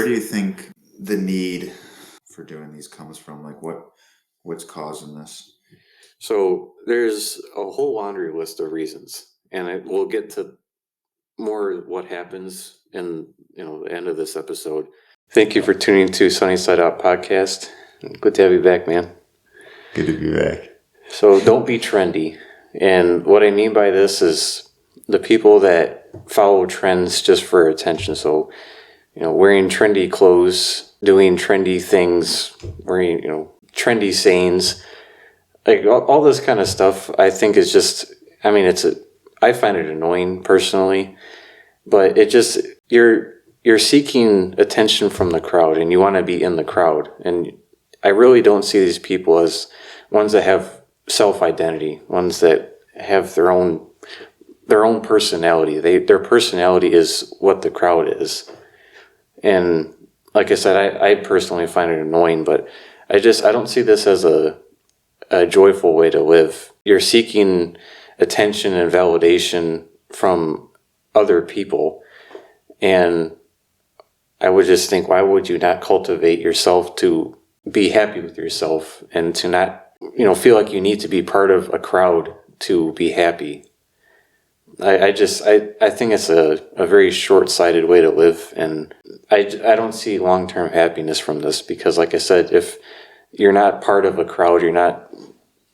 do you think the need for doing these comes from? Like what's causing this? So there's a whole laundry list of reasons, and we'll get to more what happens in the end of this episode. Thank you for tuning to Sunny Side Out podcast. Good to have you back, man. Good to be back. So don't be trendy. And what I mean by this is the people that follow trends just for attention. So, wearing trendy clothes, doing trendy things, wearing, trendy sayings, like all this kind of stuff, I think is just, I find it annoying personally, but you're seeking attention from the crowd and you want to be in the crowd. And I really don't see these people as ones that have self-identity, ones that have their own personality. Their personality is what the crowd is. And like I said, I personally find it annoying, but I don't see this as a joyful way to live. You're seeking attention and validation from other people. And I would just think, why would you not cultivate yourself to be happy with yourself and to not, feel like you need to be part of a crowd to be happy? I think it's a very short-sighted way to live, and I don't see long-term happiness from this because, like I said, if you're not part of a crowd, you're not,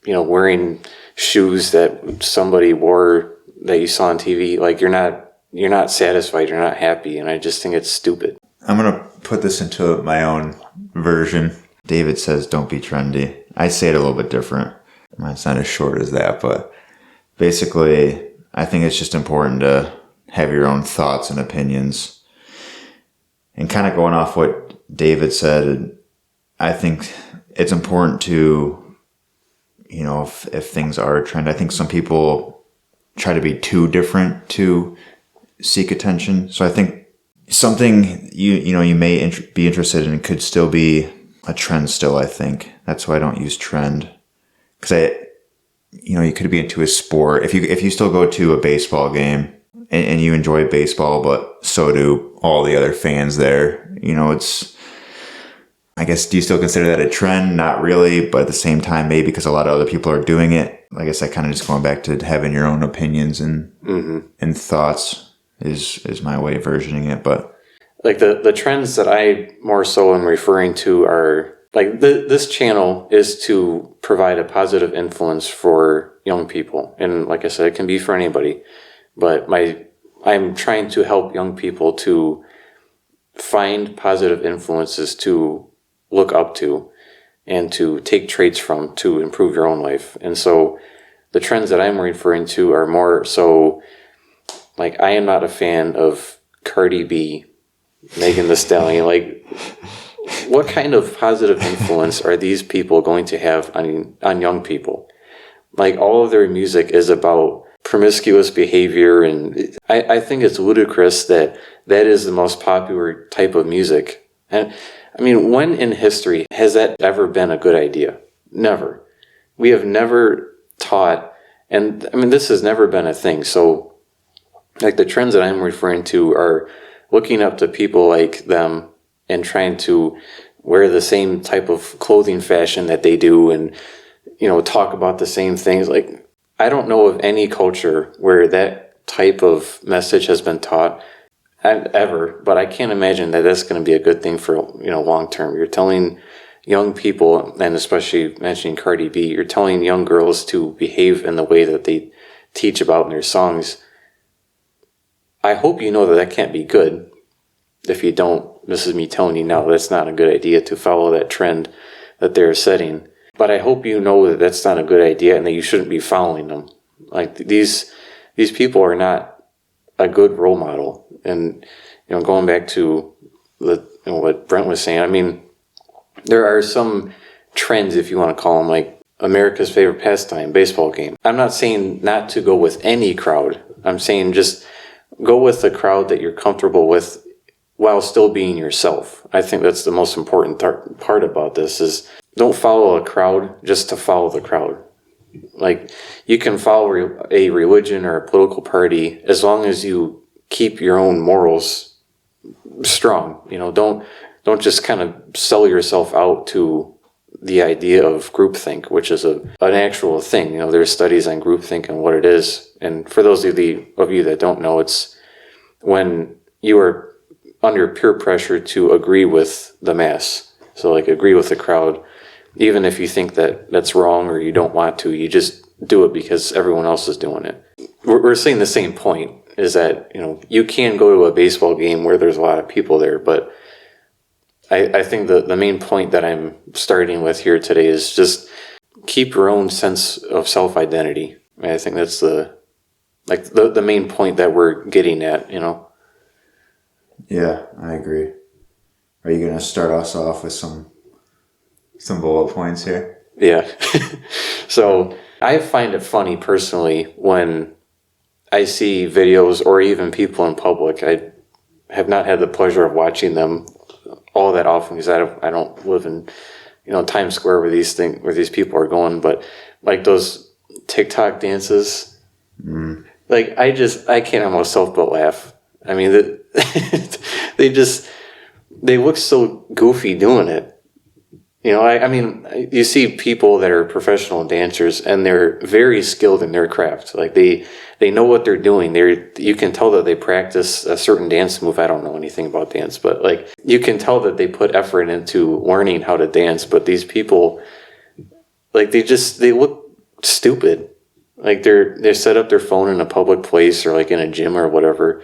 wearing shoes that somebody wore that you saw on TV, like you're not satisfied, you're not happy, and I just think it's stupid. I'm going to put this into my own version. David says, don't be trendy. I say it a little bit different. Mine's not as short as that, but basically, I think it's just important to have your own thoughts and opinions. And kind of going off what David said, I think it's important to, if things are a trend, I think some people try to be too different to seek attention. So I think something you may be interested in could still be a trend still, I think. That's why I don't use trend. Because you could be into a sport. If you still go to a baseball game and you enjoy baseball, but so do all the other fans there, I guess, do you still consider that a trend? Not really, but at the same time, maybe because a lot of other people are doing it. I guess that kind of just going back to having your own opinions and and thoughts is my way of versioning it. But like the trends that I more so am referring to are like this channel is to provide a positive influence for young people. And like I said, it can be for anybody, but I'm trying to help young people to find positive influences to look up to and to take traits from to improve your own life. And so the trends that I'm referring to are more so like I am not a fan of Cardi B, Megan Thee Stallion. Like, what kind of positive influence are these people going to have on young people? Like, all of their music is about promiscuous behavior, and I think it's ludicrous that is the most popular type of music. And I mean, when in history has that ever been a good idea? Never. We have never taught, and I mean, this has never been a thing. So, like, the trends that I'm referring to are looking up to people like them and trying to wear the same type of clothing fashion that they do and, talk about the same things. Like, I don't know of any culture where that type of message has been taught ever, but I can't imagine that that's going to be a good thing for, long term. You're telling young people, and especially mentioning Cardi B, you're telling young girls to behave in the way that they teach about in their songs. I hope you know that can't be good. If you don't, this is me telling you now, that's not a good idea to follow that trend that they're setting. But I hope you know that that's not a good idea and that you shouldn't be following them. Like, these people are not a good role model. And, going back to what Brent was saying, I mean, there are some trends, if you want to call them, like America's favorite pastime, baseball game. I'm not saying not to go with any crowd. I'm saying just go with the crowd that you're comfortable with while still being yourself. I think that's the most important part about this is don't follow a crowd just to follow the crowd. Like, you can follow a religion or a political party as long as you keep your own morals, strong. Don't just kind of sell yourself out to the idea of groupthink, which is an actual thing. There's studies on groupthink and what it is. And for those of you that don't know, it's when you are under peer pressure to agree with the mass. So like agree with the crowd, even if you think that that's wrong or you don't want to, you just do it because everyone else is doing it. We're saying the same point, is that, you can go to a baseball game where there's a lot of people there, but I think the main point that I'm starting with here today is just keep your own sense of self-identity. I think that's the main point that we're getting at, Yeah, I agree. Are you going to start us off with some bullet points here? Yeah. So I find it funny personally when I see videos or even people in public. I have not had the pleasure of watching them all that often because I don't live in Times Square where these people are going, but like those TikTok dances, like I can't help myself but laugh. I mean, they look so goofy doing it. I mean, you see people that are professional dancers and they're very skilled in their craft. Like they know what they're doing. You can tell that they practice a certain dance move. I don't know anything about dance, but like you can tell that they put effort into learning how to dance. But these people, like they look stupid. Like they set up their phone in a public place or like in a gym or whatever,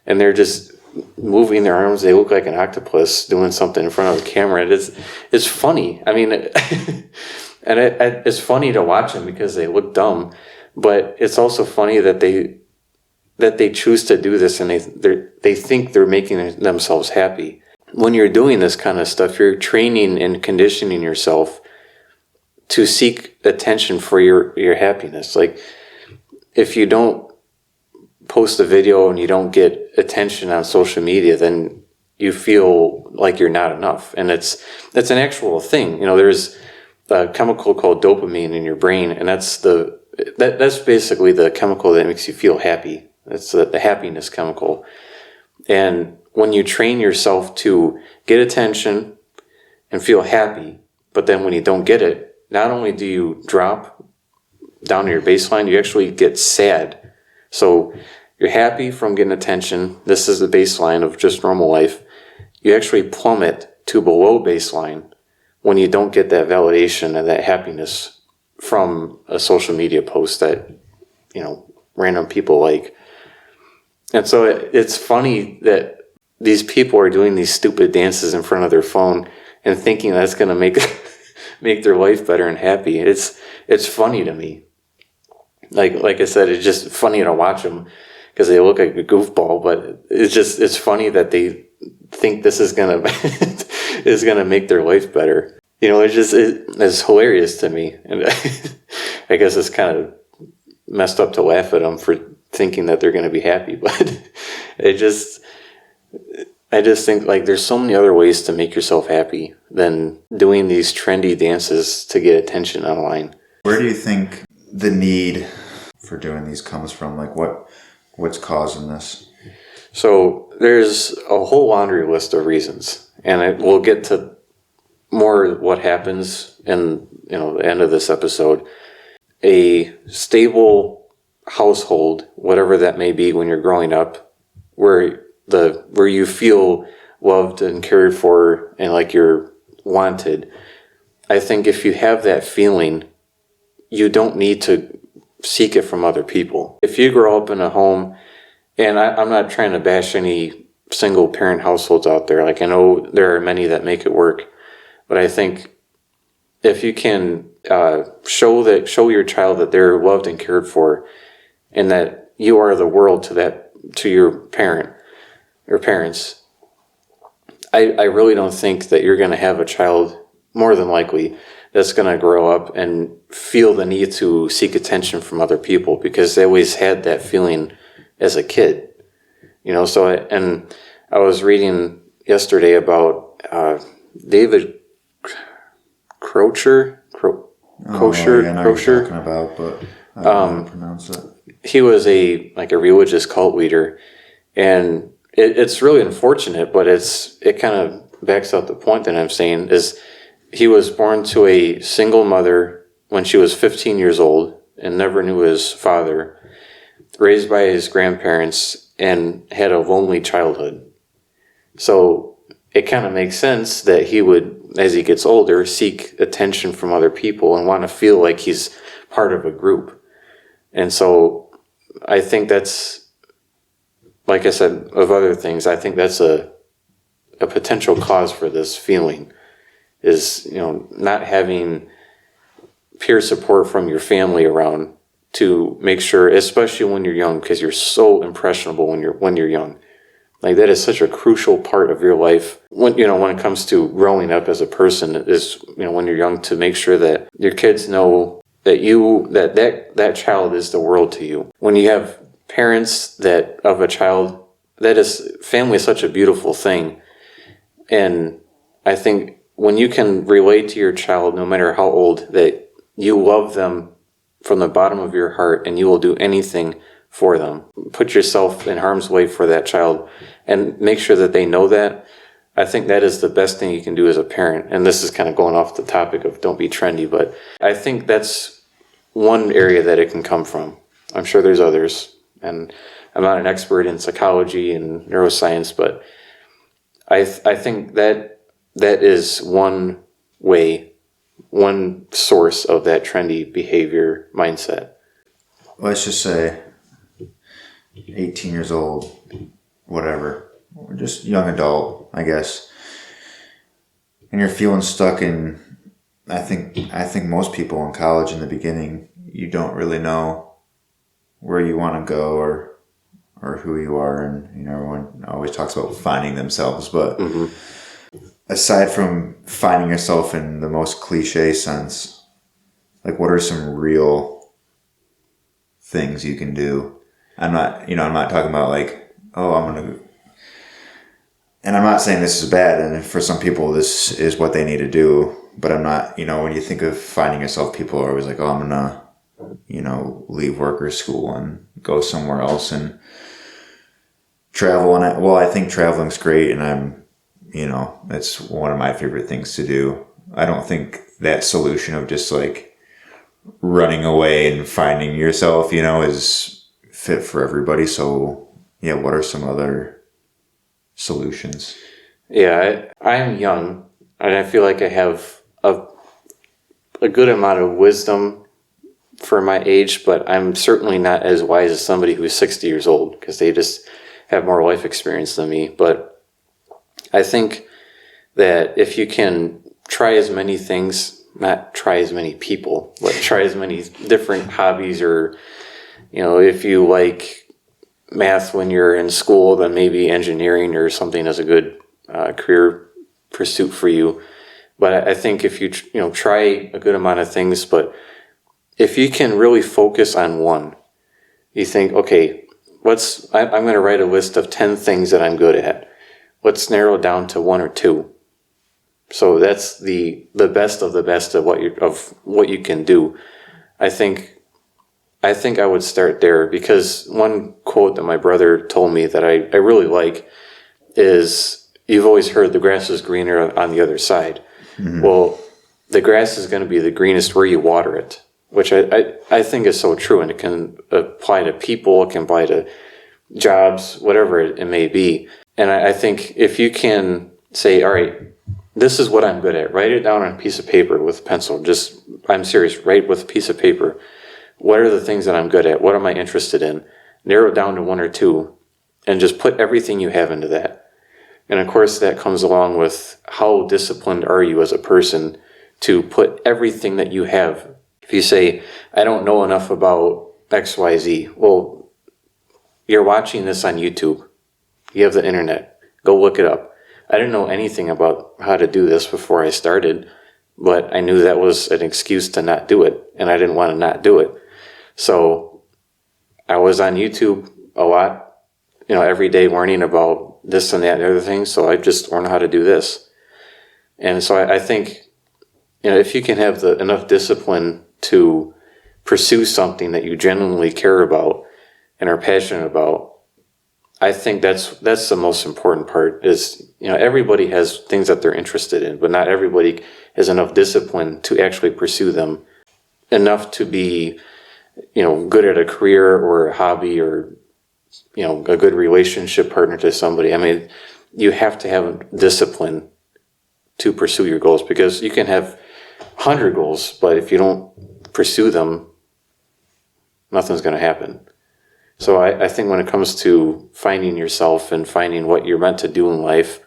and they're just moving their arms. They look like an octopus doing something in front of a camera. It's funny. I mean, and it's funny to watch them because they look dumb, but it's also funny that they choose to do this and they think they're making themselves happy. When you're doing this kind of stuff, you're training and conditioning yourself to seek attention for your happiness. Like if you don't post a video and you don't get attention on social media, then you feel like you're not enough. And that's an actual thing. There's a chemical called dopamine in your brain, and that's basically the chemical that makes you feel happy. It's the happiness chemical. And when you train yourself to get attention and feel happy, but then when you don't get it, not only do you drop down to your baseline, you actually get sad. So you're happy from getting attention. This is the baseline of just normal life. You actually plummet to below baseline when you don't get that validation and that happiness from a social media post that, random people like. And so it's funny that these people are doing these stupid dances in front of their phone and thinking that's going to make their life better and happy. It's funny to me. Like I said, it's just funny to watch them because they look like a goofball, but it's funny that they think this is gonna make their life better. It's hilarious to me, and I guess it's kind of messed up to laugh at them for thinking that they're gonna be happy, but I just think like there's so many other ways to make yourself happy than doing these trendy dances to get attention online. Where do you think the need for doing these comes from? Like what's causing this? So there's a whole laundry list of reasons, and we'll get to more what happens in the end of this episode. A stable household, whatever that may be when you're growing up, where you feel loved and cared for and like you're wanted. I think if you have that feeling, you don't need to seek it from other people. If you grow up in a home, and I'm not trying to bash any single parent households out there. Like I know there are many that make it work, but I think if you can show your child that they're loved and cared for, and that you are the world to your parent or parents, I really don't think that you're going to have a child, more than likely, that's going to grow up and feel the need to seek attention from other people because they always had that feeling as a kid. So I was reading yesterday about David Crocher. I know what you're talking about, but I don't know how to pronounce it. He was a religious cult leader, and it's really unfortunate, but it kind of backs up the point that I'm saying is he was born to a single mother when she was 15 years old and never knew his father, raised by his grandparents, and had a lonely childhood. So it kind of makes sense that he would, as he gets older, seek attention from other people and want to feel like he's part of a group. And so I think that's, like I said, of other things, I think that's a potential cause for this feeling is, not having peer support from your family around to make sure, especially when you're young, because you're so impressionable when you're young. Like that is such a crucial part of your life when it comes to growing up as a person is, when you're young, to make sure that your kids know that that child is the world to you. When you have parents of a child, family is such a beautiful thing. And I think when you can relate to your child, no matter how old, that you love them from the bottom of your heart and you will do anything for them. Put yourself in harm's way for that child and make sure that they know that. I think that is the best thing you can do as a parent. And this is kind of going off the topic of don't be trendy, but I think that's one area that it can come from. I'm sure there's others, and I'm not an expert in psychology and neuroscience, but I think that is one way, one source of that trendy behavior mindset. Let's just say 18 years old, whatever, or just young adult, I guess, and you're feeling stuck in, I think most people in college in the beginning, you don't really know where you want to go or who you are, and everyone always talks about finding themselves, but aside from finding yourself in the most cliche sense, like what are some real things you can do? I'm not talking about like, and I'm not saying this is bad, and for some people this is what they need to do, but I'm not, when you think of finding yourself, people are always like, I'm gonna, leave work or school and go somewhere else and travel. And I think traveling's great, and it's one of my favorite things to do. I don't think that solution of just like running away and finding yourself, is fit for everybody. So yeah, what are some other solutions? Yeah, I'm young, and I feel like I have a good amount of wisdom for my age, but I'm certainly not as wise as somebody who's 60 years old, because they just have more life experience than me. But I think that if you can try as many things, not try as many people, but try as many different hobbies, or, if you like math when you're in school, then maybe engineering or something is a good career pursuit for you. But I think if you try a good amount of things, but if you can really focus on one, you think, okay, I'm going to write a list of 10 things that I'm good at. Let's narrow it down to one or two. So that's the best of the best of what you can do. I think I would start there, because one quote that my brother told me that I really like is, you've always heard the grass is greener on the other side. Mm-hmm. Well, the grass is going to be the greenest where you water it, which I think is so true, and it can apply to people, it can apply to jobs, whatever it may be. And I think if you can say, all right, this is what I'm good at, write it down on a piece of paper with a pencil. I'm serious, write with a piece of paper. What are the things that I'm good at? What am I interested in? Narrow it down to one or two, and just put everything you have into that. And of course, that comes along with how disciplined are you as a person to put everything that you have. If you say, I don't know enough about XYZ, well, you're watching this on YouTube. You have the internet. Go look it up. I didn't know anything about how to do this before I started, but I knew that was an excuse to not do it, and I didn't want to not do it. So I was on YouTube a lot, every day learning about this and that and other things. So I just learned how to do this. And so I think, if you can have enough discipline to pursue something that you genuinely care about and are passionate about, I think that's the most important part is, everybody has things that they're interested in, but not everybody has enough discipline to actually pursue them enough to be, good at a career or a hobby or, a good relationship partner to somebody. I mean, you have to have discipline to pursue your goals, because you can have 100 goals, but if you don't pursue them, nothing's going to happen. So I think when it comes to finding yourself and finding what you're meant to do in life,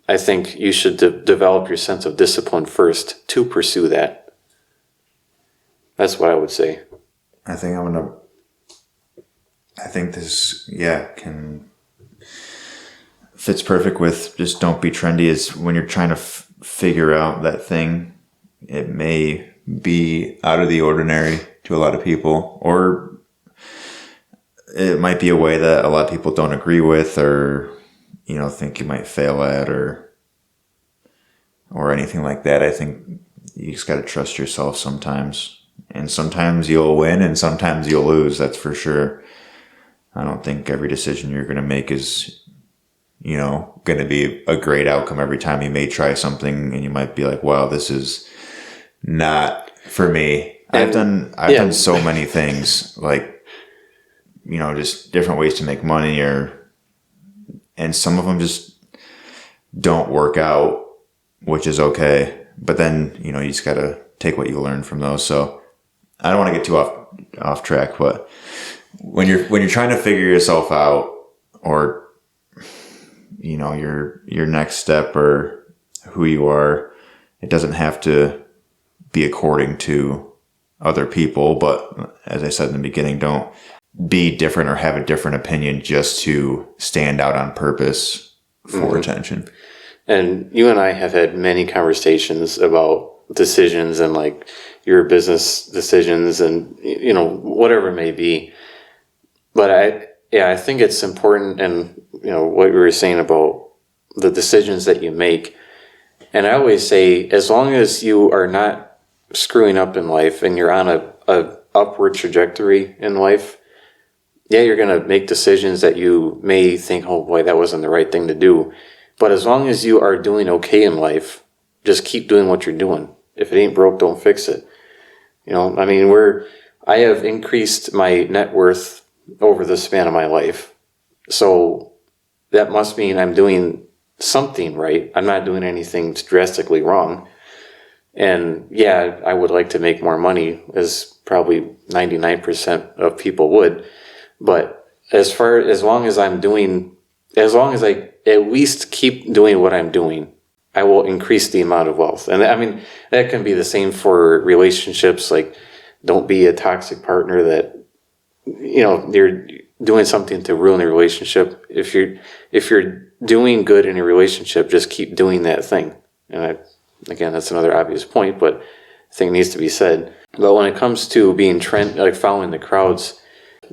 I think you should develop your sense of discipline first to pursue that. That's what I would say. I think this, fits perfect with just don't be trendy. Is when you're trying to figure out that thing, it may be out of the ordinary to a lot of people, or it might be a way that a lot of people don't agree with, or, think you might fail at, or anything like that. I think you just got to trust yourself sometimes. And sometimes you'll win and sometimes you'll lose. That's for sure. I don't think every decision you're going to make is, going to be a great outcome every time. You may try something and you might be like, wow, this is not for me. I've done so many things, like, just different ways to make money, and some of them just don't work out, which is okay. But then, you just got to take what you learn from those. So I don't want to get too off track, but when you're trying to figure yourself out, or, your next step or who you are, it doesn't have to be according to other people. But as I said in the beginning, don't be different or have a different opinion just to stand out on purpose for attention. And you and I have had many conversations about decisions and like your business decisions and, whatever it may be. But I think it's important, and, what you were saying about the decisions that you make. And I always say, as long as you are not screwing up in life and you're on a upward trajectory in life, you're going to make decisions that you may think, oh boy, that wasn't the right thing to do. But as long as you are doing okay in life, just keep doing what you're doing. If it ain't broke, don't fix it. I have increased my net worth over the span of my life. So that must mean I'm doing something right. I'm not doing anything drastically wrong. And I would like to make more money, as probably 99% of people would. But as long as I at least keep doing what I'm doing, I will increase the amount of wealth. And that can be the same for relationships. Like, don't be a toxic partner that, you're doing something to ruin the relationship. If you're doing good in a relationship, just keep doing that thing. And again, that's another obvious point, but I think it needs to be said. But when it comes to being following the crowds,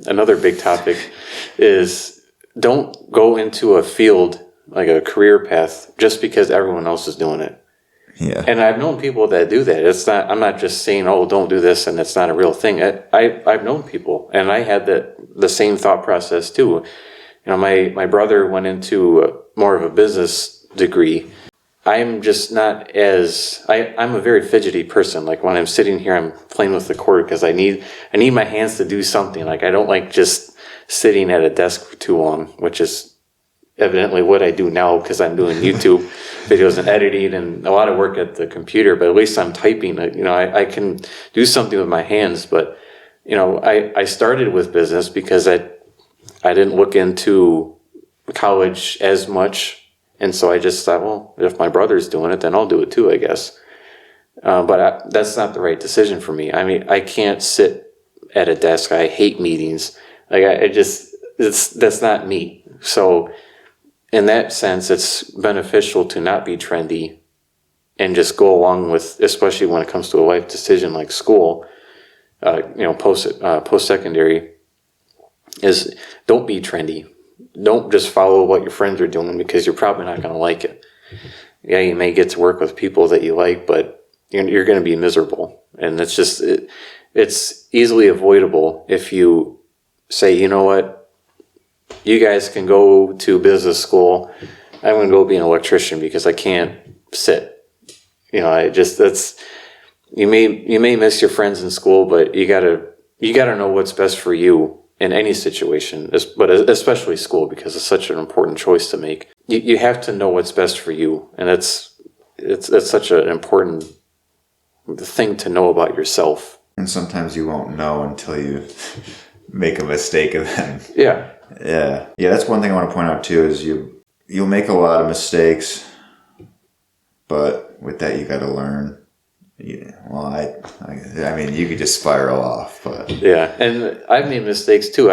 another big topic is don't go into a field like a career path just because everyone else is doing it. Yeah. And I've known people that do that. I'm not just saying, oh, don't do this, and it's not a real thing. I've known people, and I had the same thought process too. My brother went into more of a business degree. I'm just not I'm a very fidgety person. Like, when I'm sitting here, I'm playing with the cord because I need my hands to do something. Like, I don't like just sitting at a desk for too long, which is evidently what I do now because I'm doing YouTube videos and editing and a lot of work at the computer, but at least I'm typing. I can do something with my hands. But, I started with business because I didn't look into college as much. And so I just thought, well, if my brother's doing it, then I'll do it too, I guess. But that's not the right decision for me. I can't sit at a desk. I hate meetings. That's not me. So in that sense, it's beneficial to not be trendy and just go along with, especially when it comes to a life decision like school, post-secondary, is don't be trendy. Don't just follow what your friends are doing because you're probably not going to like it. Yeah, you may get to work with people that you like, but you're going to be miserable. And it's easily avoidable if you say, you know what, you guys can go to business school. I'm going to go be an electrician because I can't sit. You may miss your friends in school, but you gotta know what's best for you in any situation, but especially school, because it's such an important choice to make. You have to know what's best for you, and it's such an important thing to know about yourself. And sometimes you won't know until you make a mistake and then yeah. That's one thing I want to point out too, is you'll make a lot of mistakes, but with that you got to learn. Yeah, well, I mean, you could just spiral off, but yeah, and I've made mistakes too.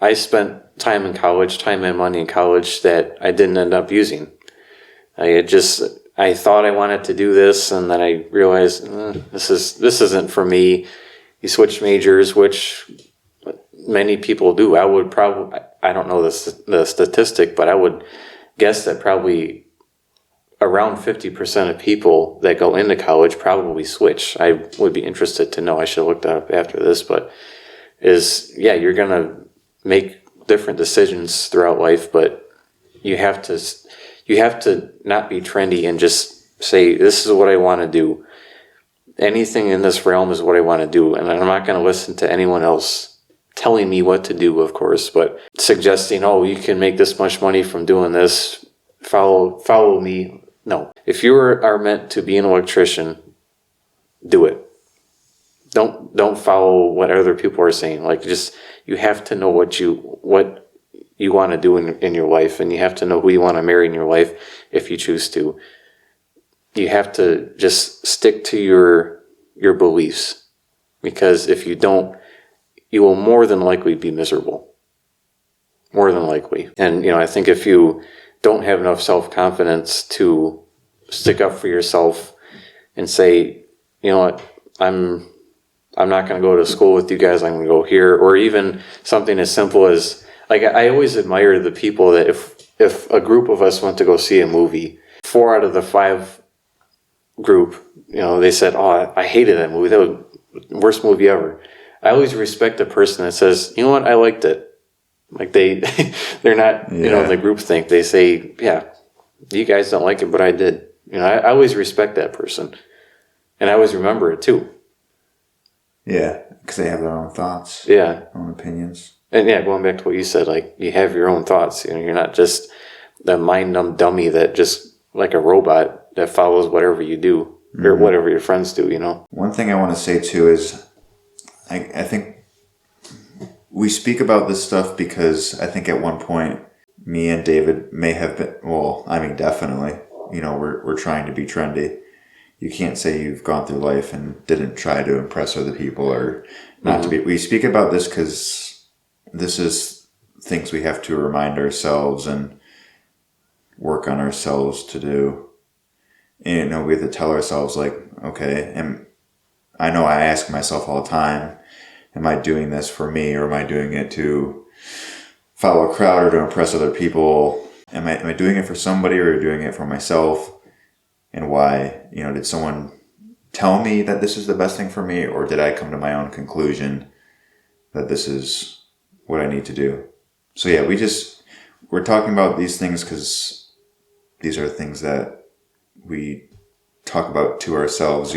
I spent time in college, time and money in college that I didn't end up using. I thought I wanted to do this, and then I realized this isn't for me. You switch majors, which many people do. I would probably, I don't know the statistic, but I would guess that probably around 50% of people that go into college probably switch. I would be interested to know. I should look that up after this, but you're going to make different decisions throughout life, but you have to not be trendy and just say, this is what I want to do. Anything in this realm is what I want to do. And I'm not going to listen to anyone else telling me what to do, of course, but suggesting, oh, you can make this much money from doing this. Follow me. No. If you are meant to be an electrician, do it. Don't follow what other people are saying. Like, just, you have to know what you want to do in your life, and you have to know who you want to marry in your life if you choose to. You have to just stick to your beliefs, because if you don't, you will more than likely be miserable. More than likely. And I think if you don't have enough self-confidence to stick up for yourself and say, you know what, I'm not going to go to school with you guys, I'm going to go here. Or even something as simple as, like, I always admire the people that if a group of us went to go see a movie, 4 out of the 5 group, they said, oh, I hated that movie, that was the worst movie ever. I always respect a person that says, you know what, I liked it. Like, they're not, the group think. They say, yeah, you guys don't like it, but I did. I always respect that person. And I always remember it too. Yeah, because they have their own thoughts. Yeah. Own opinions. And yeah, going back to what you said, like, you have your own thoughts. You're not just the mind-numb dummy that just, like a robot, that follows whatever you do or whatever your friends do, One thing I want to say too is I think we speak about this stuff because I think at one point me and David may have been, well, I mean, definitely, we're trying to be trendy. You can't say you've gone through life and didn't try to impress other people or not to be. We speak about this because this is things we have to remind ourselves and work on ourselves to do. And, we have to tell ourselves, like, okay, and I know I ask myself all the time, am I doing this for me, or am I doing it to follow a crowd or to impress other people? Am I doing it for somebody, or doing it for myself? And why? Did someone tell me that this is the best thing for me, or did I come to my own conclusion that this is what I need to do? So yeah, we're talking about these things because these are things that we talk about to ourselves,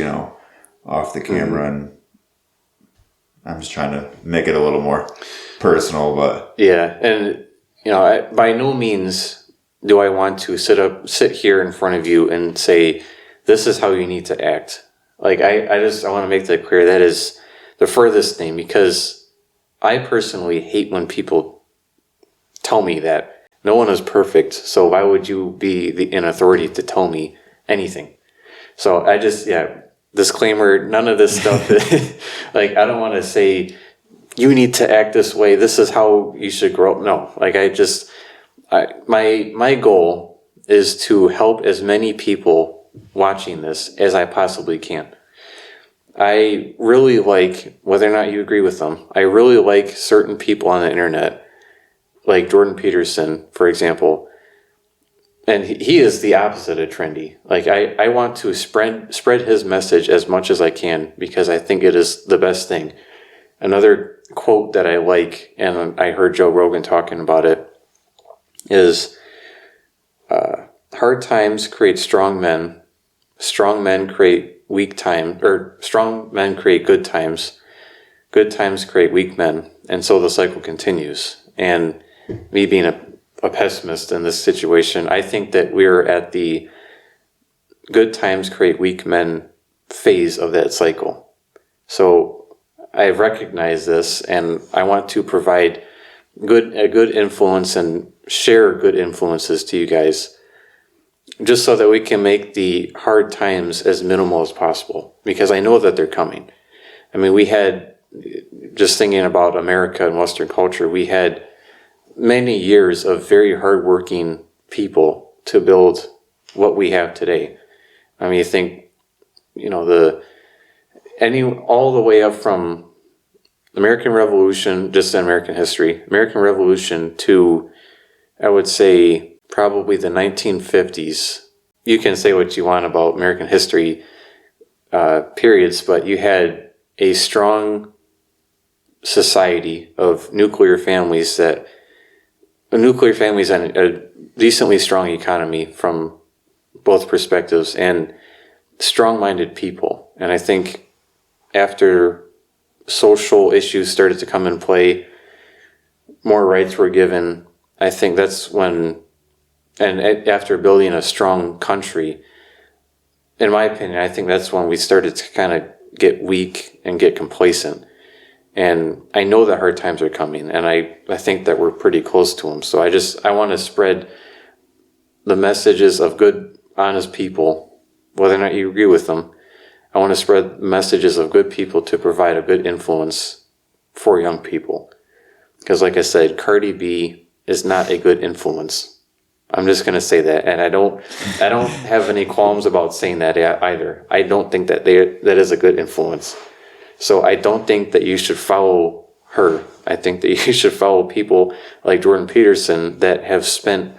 off the camera, and I'm just trying to make it a little more personal, but yeah. And by no means do I want to sit here in front of you and say, this is how you need to act. Like, I want to make that clear. That is the furthest thing, because I personally hate when people tell me that no one is perfect. So why would you be an authority to tell me anything? So disclaimer, none of this stuff, like, I don't want to say, you need to act this way, this is how you should grow up. No, like, my goal is to help as many people watching this as I possibly can. I really like, whether or not you agree with them, I really like certain people on the internet, like Jordan Peterson, for example. And he is the opposite of trendy. Like, I want to spread his message as much as I can, because I think it is the best thing. Another quote that I like, and I heard Joe Rogan talking about it, is hard times create strong men create weak time, or strong men create good times create weak men, and so the cycle continues. And me being a pessimist in this situation, I think that we're at the good times create weak men phase of that cycle. So I recognize this, and I want to provide a good influence and share good influences to you guys, just so that we can make the hard times as minimal as possible, because I know that they're coming. I mean, we had, just thinking about America and Western culture, we had many years of very hardworking people to build what we have today. I mean, you think, all the way up from the American Revolution, just in American history, American Revolution to, I would say, probably the 1950s. You can say what you want about American history periods, but you had a strong society of nuclear families and a decently strong economy from both perspectives, and strong-minded people. And I think after social issues started to come in play, more rights were given. I think that's when, and after building a strong country, in my opinion, I think that's when we started to kind of get weak and get complacent. And I know that hard times are coming, and I think that we're pretty close to them. So I want to spread the messages of good, honest people, whether or not you agree with them. I want to spread messages of good people to provide a good influence for young people. Because like I said, Cardi B is not a good influence. I'm just going to say that. And I don't have any qualms about saying that either. I don't think that that is a good influence. So I don't think that you should follow her. I think that you should follow people like Jordan Peterson that have spent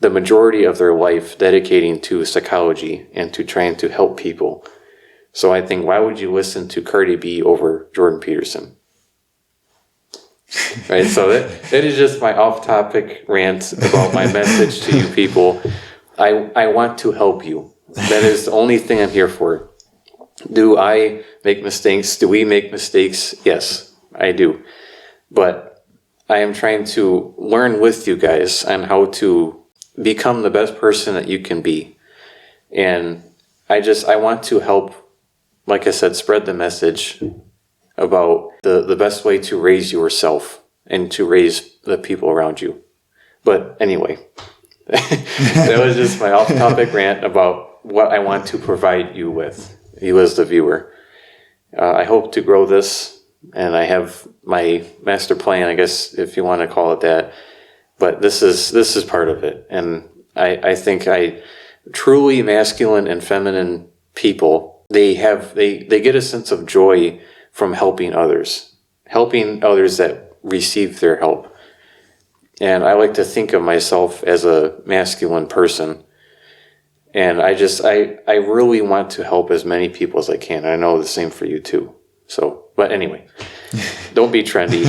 the majority of their life dedicating to psychology and to trying to help people. So I think, why would you listen to Cardi B over Jordan Peterson? Right, so that is just my off-topic rant about my message to you people. I want to help you. That is the only thing I'm here for. Do I make mistakes? Do we make mistakes? Yes, I do. But I am trying to learn with you guys on how to become the best person that you can be. And I want to help, like I said, spread the message about the best way to raise yourself and to raise the people around you. But anyway, that was just my off-topic rant about what I want to provide you with, you as the viewer. I hope to grow this, and I have my master plan, I guess, if you want to call it that. But this is part of it. And I think truly masculine and feminine people, they get a sense of joy from helping others that receive their help. And I like to think of myself as a masculine person. And I really want to help as many people as I can. I know the same for you too. So, but anyway, don't be trendy.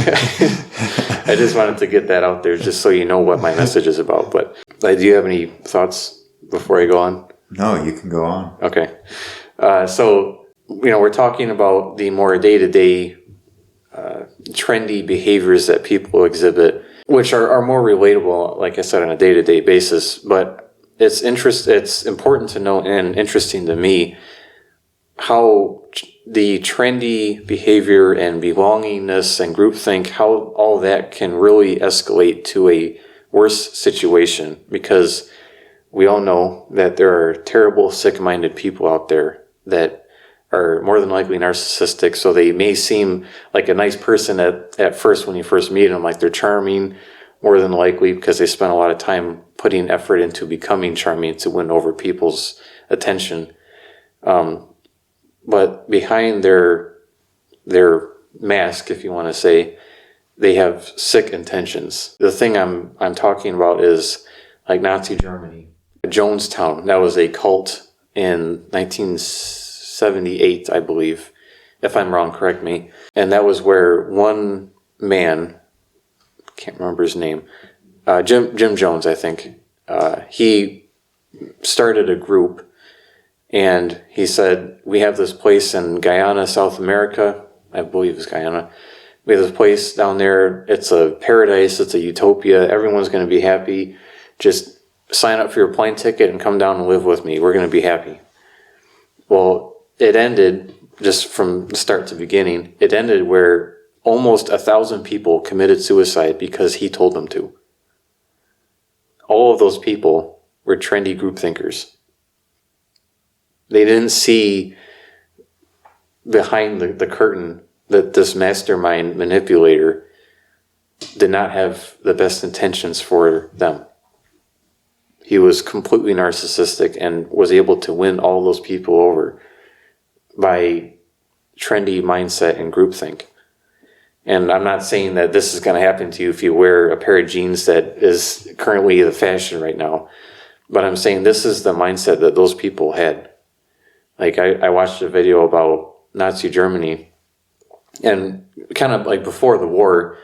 I just wanted to get that out there just so you know what my message is about. But do you have any thoughts before I go on? No, you can go on. Okay. So, we're talking about the more day-to-day trendy behaviors that people exhibit, which are more relatable, like I said, on a day-to-day basis. But it's important to know, and interesting to me, how the trendy behavior and belongingness and groupthink, how all that can really escalate to a worse situation, because we all know that there are terrible, sick-minded people out there that are more than likely narcissistic. So they may seem like a nice person at first when you first meet them, like they're charming, more than likely because they spend a lot of time putting effort into becoming charming to win over people's attention. But behind their mask, if you want to say, they have sick intentions. The thing I'm talking about is like Nazi Germany. Jonestown, that was a cult in 1978, I believe. If I'm wrong, correct me. And that was where one man, can't remember his name, Jim Jones, I think. He started a group, and he said, we have this place in Guyana, South America. I believe it's Guyana. We have this place down there. It's a paradise. It's a utopia. Everyone's going to be happy. Just sign up for your plane ticket and come down and live with me. We're going to be happy. Well, it ended, just from start to beginning, it ended where almost 1,000 people committed suicide because he told them to. All of those people were trendy group thinkers. They didn't see behind the curtain that this mastermind manipulator did not have the best intentions for them. He was completely narcissistic and was able to win all those people over by trendy mindset and groupthink. And I'm not saying that this is going to happen to you if you wear a pair of jeans that is currently the fashion right now. But I'm saying this is the mindset that those people had. Like, I watched a video about Nazi Germany, and kind of like before the war,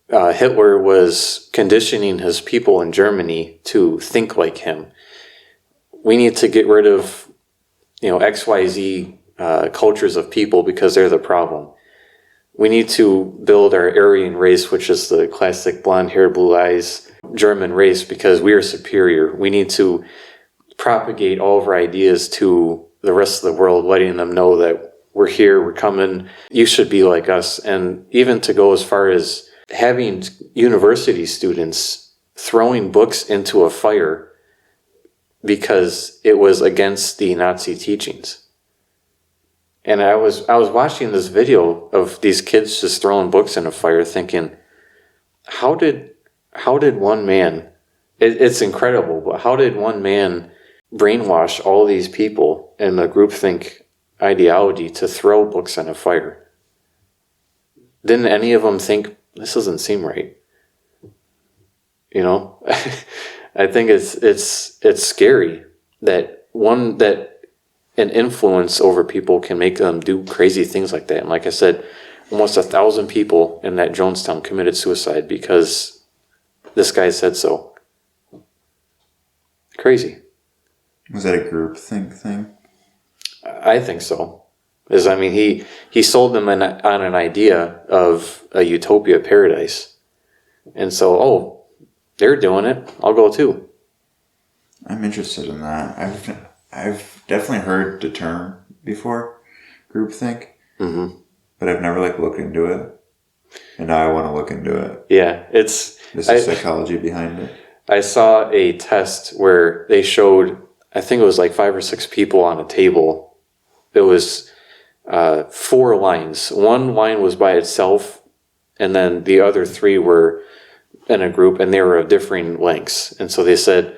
Hitler was conditioning his people in Germany to think like him. We need to get rid of, XYZ cultures of people because they're the problem. We need to build our Aryan race, which is the classic blonde hair, blue eyes German race, because we are superior. We need to propagate all of our ideas to the rest of the world, letting them know that we're here, we're coming, you should be like us. And even to go as far as having university students throwing books into a fire because it was against the Nazi teachings. And I was watching this video of these kids just throwing books in a fire, thinking, how did one man, it's incredible, but how did one man brainwash all these people in the groupthink ideology to throw books in a fire? Didn't any of them think, this doesn't seem right? I think it's scary that an influence over people can make them do crazy things like that. And like I said, almost 1,000 people in that Jonestown committed suicide because this guy said so. Crazy. Was that a groupthink thing? I think so. He sold them on an idea of a utopia paradise. And so, they're doing it. I'll go too. I'm interested in that. I've definitely heard the term before, groupthink, but I've never looked into it, and now I want to look into it. Yeah, This is psychology behind it. I saw a test where they showed, I think it was 5 or 6 people on a table. It was 4 lines. One line was by itself, and then the other 3 were in a group, and they were of differing lengths. And so they said,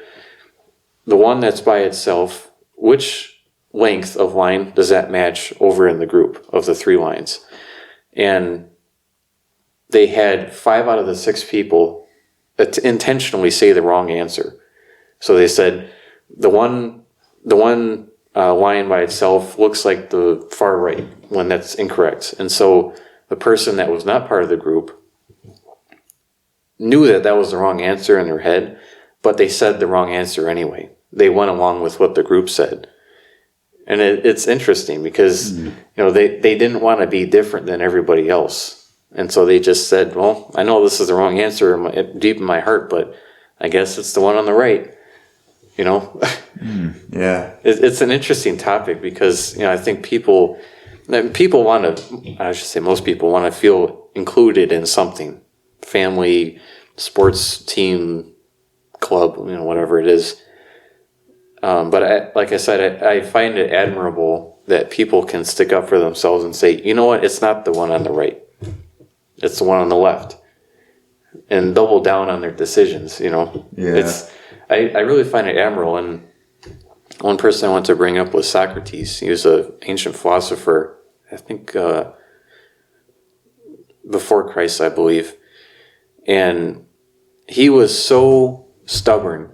the one that's by itself, which length of line does that match over in the group of the 3 lines? And they had 5 out of the 6 people intentionally say the wrong answer. So they said the one line by itself looks like the far right when that's incorrect. And so the person that was not part of the group knew that was the wrong answer in their head, but they said the wrong answer anyway. They went along with what the group said. And it's interesting because, they didn't want to be different than everybody else. And so they just said, well, I know this is the wrong answer deep in my heart, but I guess it's the one on the right. Yeah. It's an interesting topic because, I think people want to, I should say most people want to feel included in something. Family, sports team, club, whatever it is. But like I said, I find it admirable that people can stick up for themselves and say, you know what, it's not the one on the right. It's the one on the left. And double down on their decisions, Yeah. I really find it admirable. And one person I want to bring up was Socrates. He was an ancient philosopher, I think before Christ, I believe. And he was so stubborn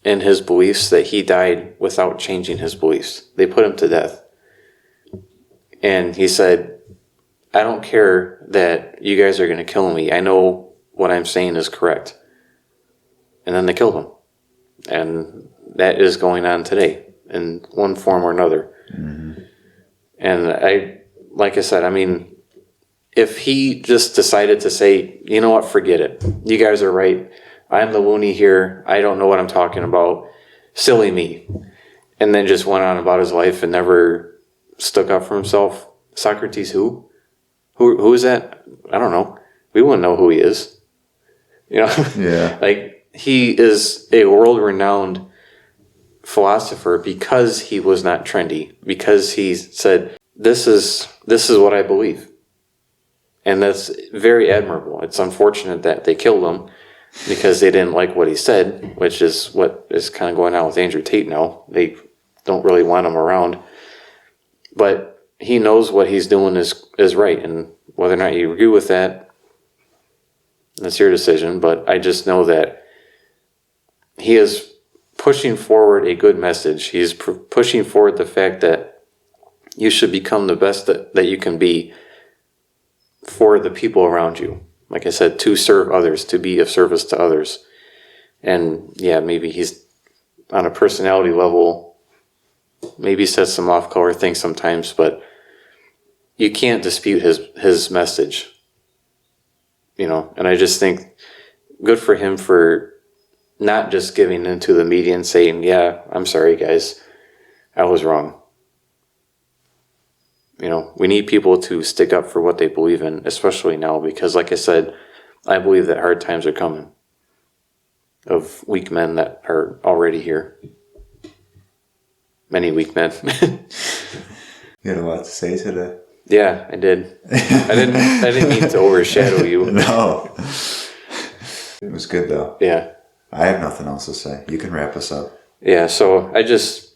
in his beliefs that he died without changing his beliefs. They put him to death. And he said, I don't care that you guys are going to kill me. I know what I'm saying is correct. and then they killed him. And that is going on today in one form or another. Mm-hmm. And like I said, I mean, if he just decided to say, you know what, forget it. You guys are right. I'm the loony here. I don't know what I'm talking about. Silly me. And then just went on about his life and never stuck up for himself. Socrates who? Who is that? I don't know. We wouldn't know who he is. You know? Yeah. Like, he is a world-renowned philosopher because he was not trendy. Because he said, this is what I believe. And that's very admirable. It's unfortunate that they killed him because they didn't like what he said, which is what is kind of going on with Andrew Tate now. They don't really want him around. But he knows what he's doing is right. And whether or not you agree with that, that's your decision. But I just know that he is pushing forward a good message. He's pushing forward the fact that you should become the best that you can be for the people around you. Like I said, to serve others, to be of service to others. And yeah, maybe he's on a personality level, maybe says some off-color things sometimes, but you can't dispute his message. You know, and I just think good for him for not just giving into the media and saying, yeah, I'm sorry guys, I was wrong. You know, we need people to stick up for what they believe in, especially now, because like I said, I believe that hard times are coming of weak men that are already here. Many weak men. You had a lot to say today. Yeah, I did. I didn't mean to overshadow you. No. It was good though. Yeah. I have nothing else to say. You can wrap us up. Yeah, so I just,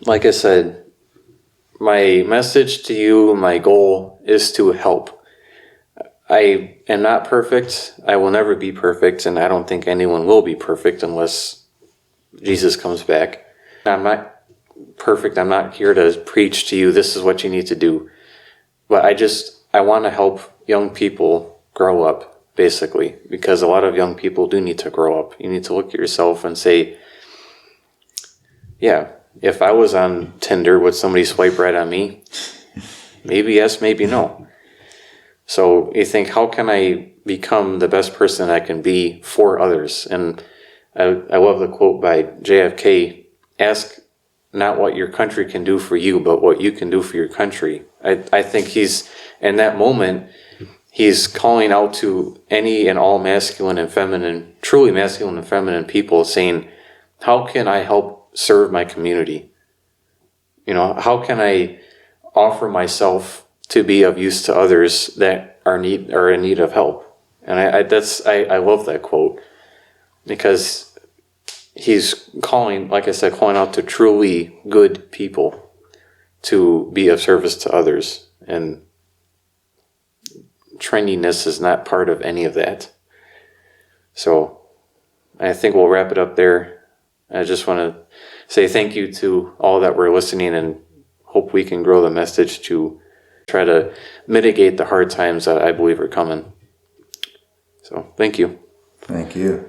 like I said, my message to you, my goal is to help. I am not perfect. I will never be perfect, and I don't think anyone will be perfect unless Jesus comes back. I'm not perfect. I'm not here to preach to you, this is what you need to do. But I want to help young people grow up, basically, because a lot of young people do need to grow up. You need to look at yourself and say, yeah, if I was on Tinder, would somebody swipe right on me? Maybe yes, maybe no. So you think, how can I become the best person I can be for others? And I love the quote by JFK, ask not what your country can do for you, but what you can do for your country. I think he's, in that moment, he's calling out to any and all masculine and feminine, truly masculine and feminine people, saying, how can I help serve my community? You know, how can I offer myself to be of use to others that are in need of help? And I love that quote, because he's calling, like I said, calling out to truly good people to be of service to others. And trendiness is not part of any of that. So I think we'll wrap it up there. I just want to say thank you to all that were listening, and hope we can grow the message to try to mitigate the hard times that I believe are coming. So thank you. Thank you.